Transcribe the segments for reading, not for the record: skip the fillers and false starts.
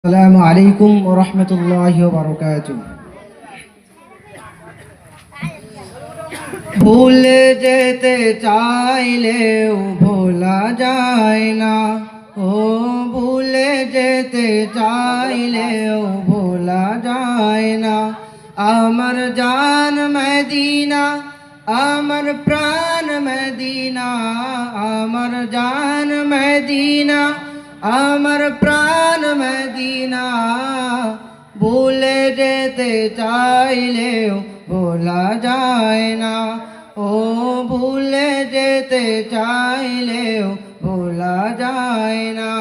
আসসালামু আলাইকুম ওয়া রাহমাতুল্লাহি ওয়া বারাকাতুহু। ভুলে যেতে চাইলেও ভোলা যায় না, ও ভুলে যেতে চাইলেও ভোলা যায় না। আমার জান মদিনা, আমার প্রাণ মদিনা, আমার জান মদিনা, আমার প্রাণ মদিনা। ভুলে যেতে চাইলেও ভোলা যায় না, ও ভুলে যেতে চাইলেও ভোলা যায় না।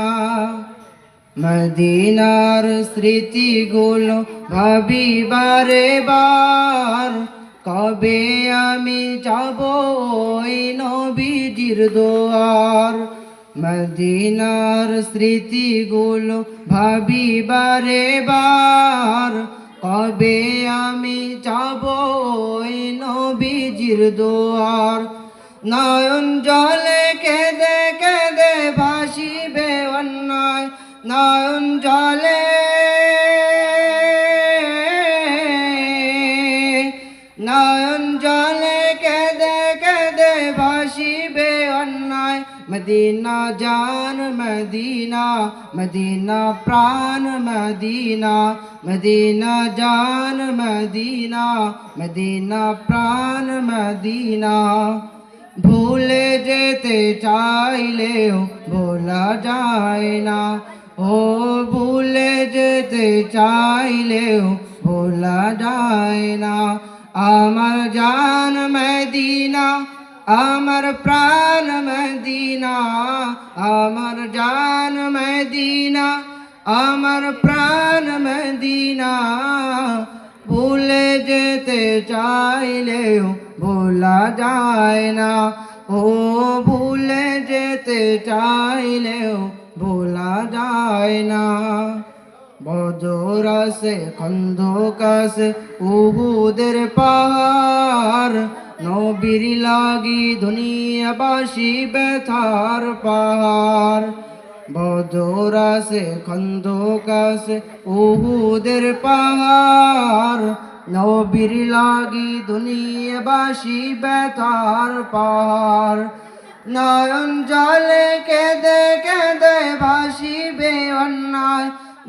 মদিনার স্মৃতিগুলো ভাবি বারে বার, কবে আমি যাব ওই নবীজির দুয়ার। মদিনার স্মৃতিগুলো ভাবি বারে বার, কবে আমি যাব ওই নবীজির দুয়ার। নয়ন জলে কেঁদে কেঁদে ভাসিবে অন্যায়, নয়ন জলে, নয়ন জলে কেঁদে কেঁদে ভাসিবে অন্যায়। মদিনা জান মদিনা, মদিনা প্রাণ মদিনা, মদিনা জান মদিনা, মদিনা প্রাণ মদিনা। ভুলে যেতে চাইলেও ভোলা যায় না, ও ভুলে যেতে চাইলেও ভোলা যায় না। আমার জান মদিনা, আমার প্রাণ মদিনা, আমার জান মদিনা, আমার প্রাণ মদিনা। ভুলে যেতে চাইলেও ভোলা যায় না, ও ভুলে যেতে চাইলেও ভোলা যায় না। বদর আছে, খন্দক আছে, উহুদের পাহাড়, নবীর লাগি দুনিয়াবাসী ব্যথার পাহাড়। বদর আছে, খন্দক আছে, উহুদের পাহাড়, নবীর লাগি দুনিয়াবাসী ব্যথার পাহাড়। নয়ন জলে কেঁদে কেঁদে ভাসিবে অন্যায়,